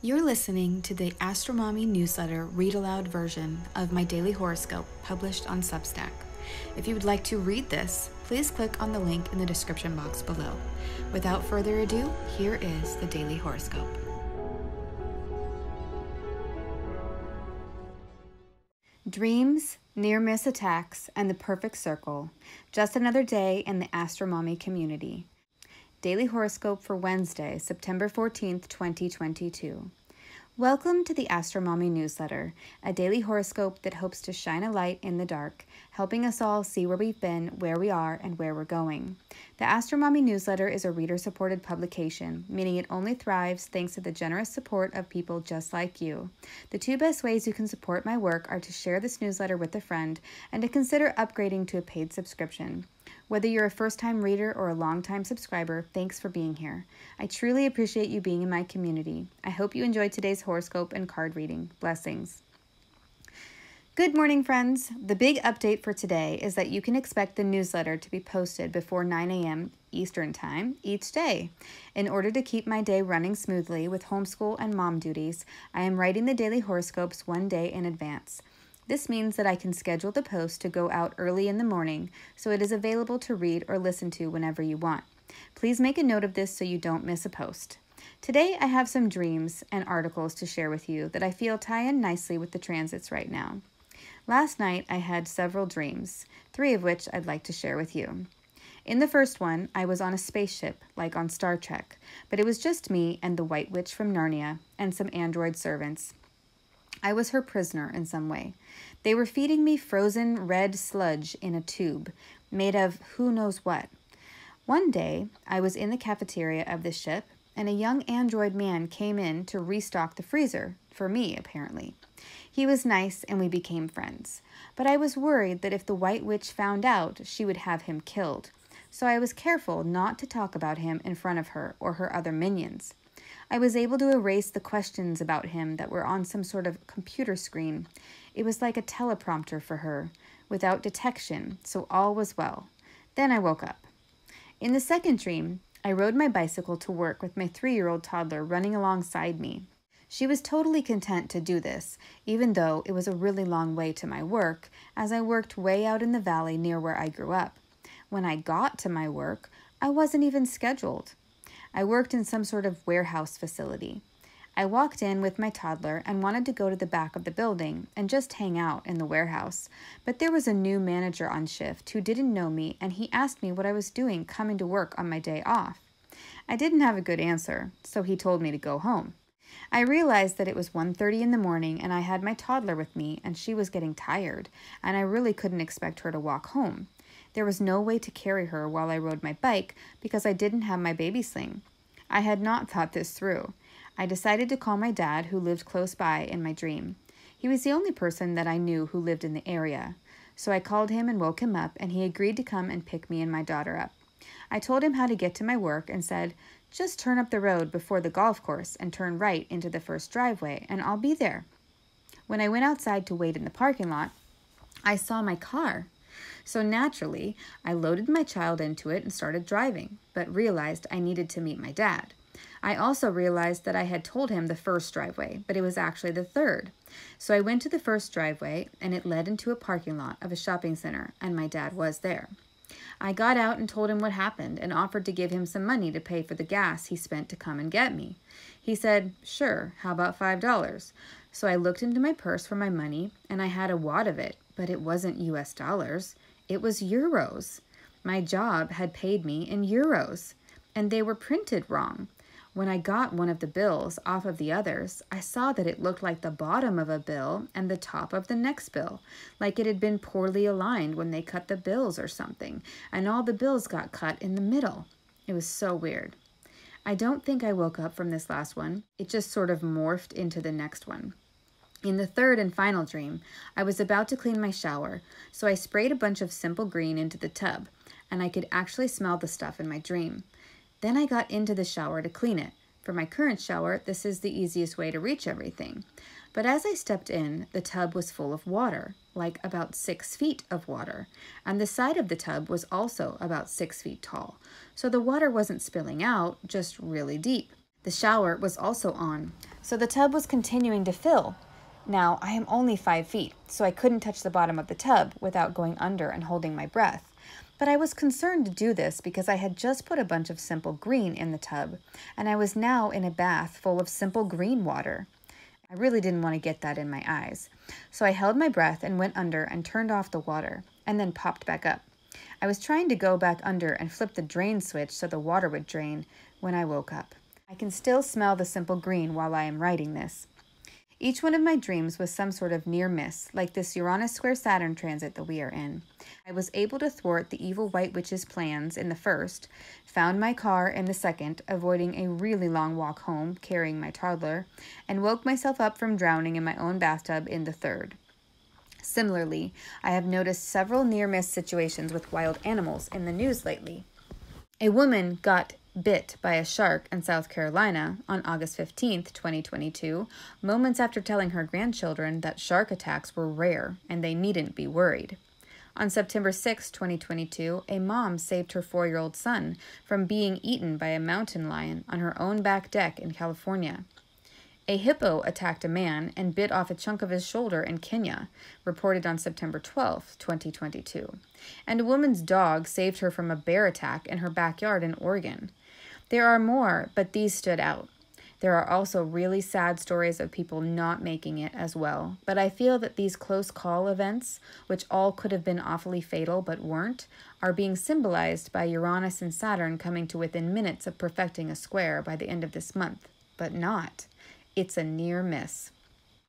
You're listening to the AstroMommy Newsletter read-aloud version of my daily horoscope published on Substack. If you would like to read this, please click on the link in the description box below. Without further ado, here is the daily horoscope. Dreams, near-miss attacks, and the perfect circle. Just another day in the AstroMommy community. Daily horoscope for Wednesday, September 14th, 2022. Welcome to the AstroMommy Newsletter, a daily horoscope that hopes to shine a light in the dark, helping us all see where we've been, where we are, and where we're going. The AstroMommy Newsletter is a reader-supported publication, meaning it only thrives thanks to the generous support of people just like you. The two best ways you can support my work are to share this newsletter with a friend and to consider upgrading to a paid subscription. Whether you're a first-time reader or a long-time subscriber, thanks for being here. I truly appreciate you being in my community. I hope you enjoyed today's horoscope and card reading. Blessings. Good morning, friends. The big update for today is that you can expect the newsletter to be posted before 9 a.m. Eastern Time each day. In order to keep my day running smoothly with homeschool and mom duties, I am writing the daily horoscopes one day in advance. This means that I can schedule the post to go out early in the morning, so it is available to read or listen to whenever you want. Please make a note of this so you don't miss a post. Today, I have some dreams and articles to share with you that I feel tie in nicely with the transits right now. Last night, I had several dreams, 3 of which I'd like to share with you. In the first one, I was on a spaceship, like on Star Trek, but it was just me and the White Witch from Narnia and some android servants. I was her prisoner in some way. They were feeding me frozen red sludge in a tube, made of who knows what. One day, I was in the cafeteria of the ship, and a young android man came in to restock the freezer, for me, apparently. He was nice, and we became friends. But I was worried that if the White Witch found out, she would have him killed. So I was careful not to talk about him in front of her or her other minions. I was able to erase the questions about him that were on some sort of computer screen. It was like a teleprompter for her, without detection, so all was well. Then I woke up. In the second dream, I rode my bicycle to work with my 3-year-old toddler running alongside me. She was totally content to do this, even though it was a really long way to my work, as I worked way out in the valley near where I grew up. When I got to my work, I wasn't even scheduled. I worked in some sort of warehouse facility. I walked in with my toddler and wanted to go to the back of the building and just hang out in the warehouse, but there was a new manager on shift who didn't know me, and he asked me what I was doing coming to work on my day off. I didn't have a good answer, so he told me to go home. I realized that it was 1:30 in the morning and I had my toddler with me and she was getting tired, and I really couldn't expect her to walk home. There was no way to carry her while I rode my bike because I didn't have my baby sling. I had not thought this through. I decided to call my dad, who lived close by, in my dream. He was the only person that I knew who lived in the area. So I called him and woke him up, and he agreed to come and pick me and my daughter up. I told him how to get to my work and said, "Just turn up the road before the golf course and turn right into the first driveway, and I'll be there." When I went outside to wait in the parking lot, I saw my car. So naturally, I loaded my child into it and started driving, but realized I needed to meet my dad. I also realized that I had told him the first driveway, but it was actually the third. So I went to the first driveway, and it led into a parking lot of a shopping center, and my dad was there. I got out and told him what happened and offered to give him some money to pay for the gas he spent to come and get me. He said, "Sure, how about $5? So I looked into my purse for my money, and I had a wad of it, but it wasn't US dollars. It was euros. My job had paid me in euros, and they were printed wrong. When I got one of the bills off of the others, I saw that it looked like the bottom of a bill and the top of the next bill, like it had been poorly aligned when they cut the bills or something, and all the bills got cut in the middle. It was so weird. I don't think I woke up from this last one. It just sort of morphed into the next one. In the third and final dream, I was about to clean my shower, so I sprayed a bunch of simple green into the tub, and I could actually smell the stuff in my dream. Then I got into the shower to clean it. For my current shower, this is the easiest way to reach everything. But as I stepped in, the tub was full of water, like about 6 feet of water, and the side of the tub was also about 6 feet tall. So the water wasn't spilling out, just really deep. The shower was also on, so the tub was continuing to fill. Now, I am only 5 feet, so I couldn't touch the bottom of the tub without going under and holding my breath. But I was concerned to do this because I had just put a bunch of simple green in the tub, and I was now in a bath full of simple green water. I really didn't want to get that in my eyes, so I held my breath and went under and turned off the water, and then popped back up. I was trying to go back under and flip the drain switch so the water would drain when I woke up. I can still smell the simple green while I am writing this. Each one of my dreams was some sort of near miss, like this Uranus square Saturn transit that we are in. I was able to thwart the evil White Witch's plans in the first, found my car in the second, avoiding a really long walk home carrying my toddler, and woke myself up from drowning in my own bathtub in the third. Similarly, I have noticed several near-miss situations with wild animals in the news lately. A woman got bit by a shark in South Carolina on August 15th, 2022, moments after telling her grandchildren that shark attacks were rare and they needn't be worried. On September 6, 2022, a mom saved her 4-year-old son from being eaten by a mountain lion on her own back deck in California. A hippo attacked a man and bit off a chunk of his shoulder in Kenya, reported on September 12, 2022. And a woman's dog saved her from a bear attack in her backyard in Oregon. There are more, but these stood out. There are also really sad stories of people not making it as well, but I feel that these close call events, which all could have been awfully fatal but weren't, are being symbolized by Uranus and Saturn coming to within minutes of perfecting a square by the end of this month, but not. It's a near miss.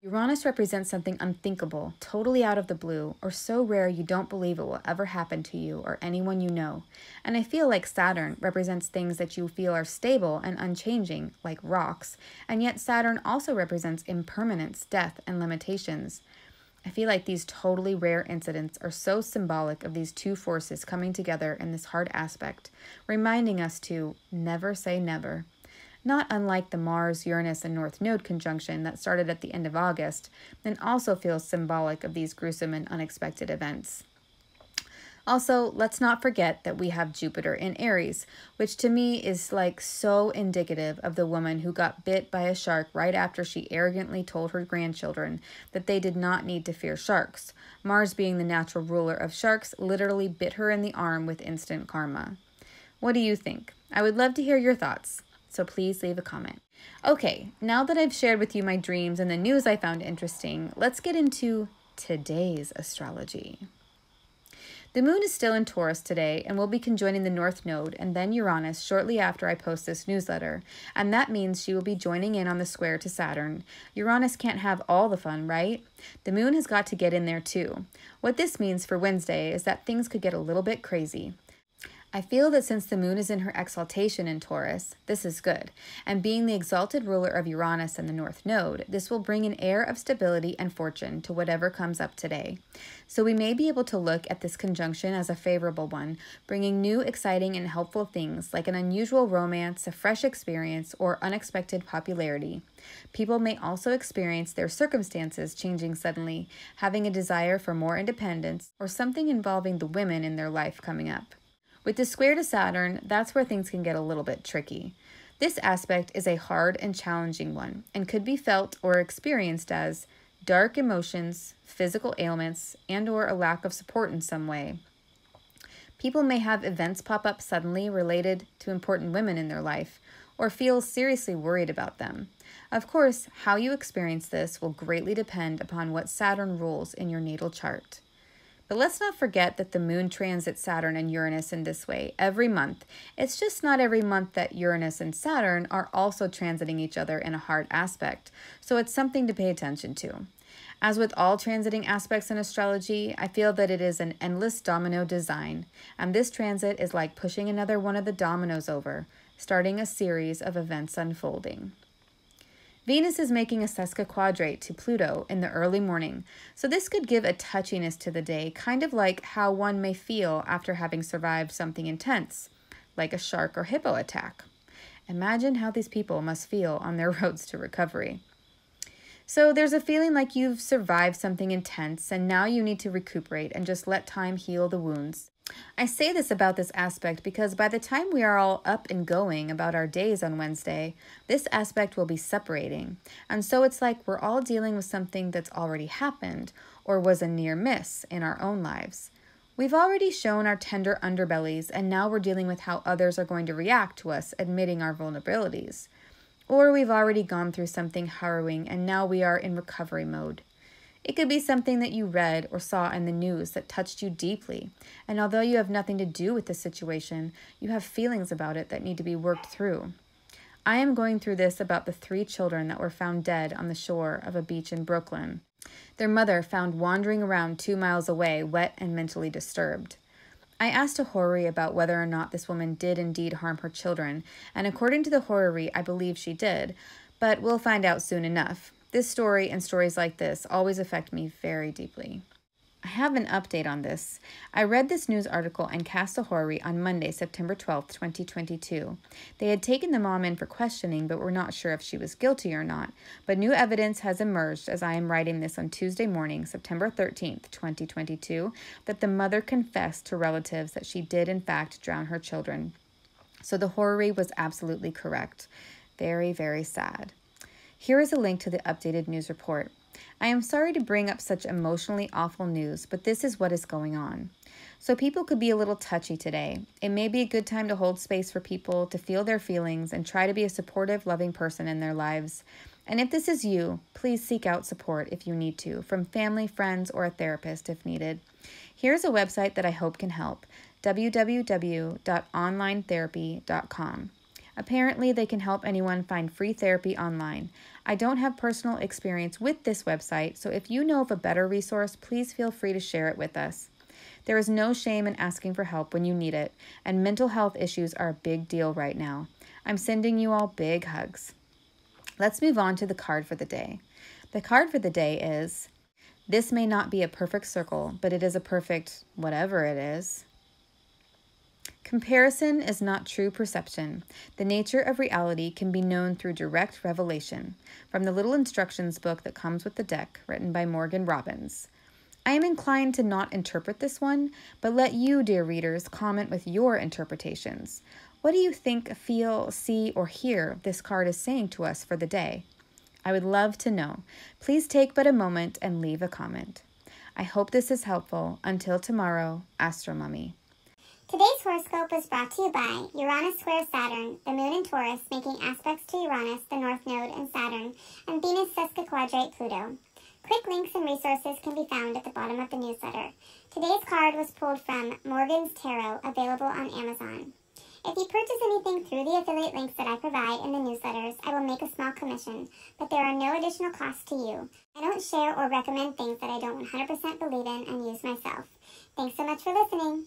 Uranus represents something unthinkable, totally out of the blue, or so rare you don't believe it will ever happen to you or anyone you know. And I feel like Saturn represents things that you feel are stable and unchanging, like rocks, and yet Saturn also represents impermanence, death, and limitations. I feel like these totally rare incidents are so symbolic of these two forces coming together in this hard aspect, reminding us to never say never. Not unlike the Mars, Uranus, and North Node conjunction that started at the end of August, and also feels symbolic of these gruesome and unexpected events. Also, let's not forget that we have Jupiter in Aries, which to me is like so indicative of the woman who got bit by a shark right after she arrogantly told her grandchildren that they did not need to fear sharks. Mars, being the natural ruler of sharks, literally bit her in the arm with instant karma. What do you think? I would love to hear your thoughts, so please leave a comment. Okay, now that I've shared with you my dreams and the news I found interesting, let's get into today's astrology. The moon is still in Taurus today and will be conjoining the North Node and then Uranus shortly after I post this newsletter, and that means she will be joining in on the square to Saturn. Uranus can't have all the fun, right? The moon has got to get in there too. What this means for Wednesday is that things could get a little bit crazy. I feel that since the moon is in her exaltation in Taurus, this is good, and being the exalted ruler of Uranus and the North Node, this will bring an air of stability and fortune to whatever comes up today. So we may be able to look at this conjunction as a favorable one, bringing new, exciting, and helpful things like an unusual romance, a fresh experience, or unexpected popularity. People may also experience their circumstances changing suddenly, having a desire for more independence, or something involving the women in their life coming up. With the square to Saturn, that's where things can get a little bit tricky. This aspect is a hard and challenging one, and could be felt or experienced as dark emotions, physical ailments, and/or a lack of support in some way. People may have events pop up suddenly related to important women in their life, or feel seriously worried about them. Of course, how you experience this will greatly depend upon what Saturn rules in your natal chart. But let's not forget that the moon transits Saturn and Uranus in this way every month. It's just not every month that Uranus and Saturn are also transiting each other in a hard aspect, so it's something to pay attention to. As with all transiting aspects in astrology, I feel that it is an endless domino design, and this transit is like pushing another one of the dominoes over, starting a series of events unfolding. Venus is making a sesquiquadrate to Pluto in the early morning, so this could give a touchiness to the day, kind of like how one may feel after having survived something intense, like a shark or hippo attack. Imagine how these people must feel on their roads to recovery. So there's a feeling like you've survived something intense, and now you need to recuperate and just let time heal the wounds. I say this about this aspect because by the time we are all up and going about our days on Wednesday, this aspect will be separating. And so it's like we're all dealing with something that's already happened or was a near miss in our own lives. We've already shown our tender underbellies, and now we're dealing with how others are going to react to us admitting our vulnerabilities. Or we've already gone through something harrowing, and now we are in recovery mode. It could be something that you read or saw in the news that touched you deeply, and although you have nothing to do with the situation, you have feelings about it that need to be worked through. I am going through this about the 3 children that were found dead on the shore of a beach in Brooklyn. Their mother found wandering around 2 miles away, wet and mentally disturbed. I asked a Horary about whether or not this woman did indeed harm her children, and according to the Horary, I believe she did, but we'll find out soon enough. This story and stories like this always affect me very deeply. I have an update on this. I read this news article and cast a Horary on Monday, September 12th, 2022. They had taken the mom in for questioning, but were not sure if she was guilty or not. But new evidence has emerged as I am writing this on Tuesday morning, September 13th, 2022, that the mother confessed to relatives that she did in fact drown her children. So the Horary was absolutely correct. Very, very sad. Here is a link to the updated news report. I am sorry to bring up such emotionally awful news, but this is what is going on. So people could be a little touchy today. It may be a good time to hold space for people to feel their feelings and try to be a supportive, loving person in their lives. And if this is you, please seek out support if you need to, from family, friends, or a therapist if needed. Here's a website that I hope can help, www.onlinetherapy.com. Apparently, they can help anyone find free therapy online. I don't have personal experience with this website, so if you know of a better resource, please feel free to share it with us. There is no shame in asking for help when you need it, and mental health issues are a big deal right now. I'm sending you all big hugs. Let's move on to the card for the day. The card for the day is, this may not be a perfect circle, but it is a perfect whatever it is. Comparison is not true perception. The nature of reality can be known through direct revelation. From the little instructions book that comes with the deck, written by Morgan Robbins. I am inclined to not interpret this one, but let you, dear readers, comment with your interpretations. What do you think, feel, see, or hear this card is saying to us for the day? I would love to know. Please take but a moment and leave a comment. I hope this is helpful. Until tomorrow, AstroMommy. Today's horoscope was brought to you by Uranus squares Saturn, the moon in Taurus making aspects to Uranus, the north node in Saturn, and Venus sesquiquadrate Pluto. Quick links and resources can be found at the bottom of the newsletter. Today's card was pulled from Morgan's Tarot, available on Amazon. If you purchase anything through the affiliate links that I provide in the newsletters, I will make a small commission, but there are no additional costs to you. I don't share or recommend things that I don't 100% believe in and use myself. Thanks so much for listening.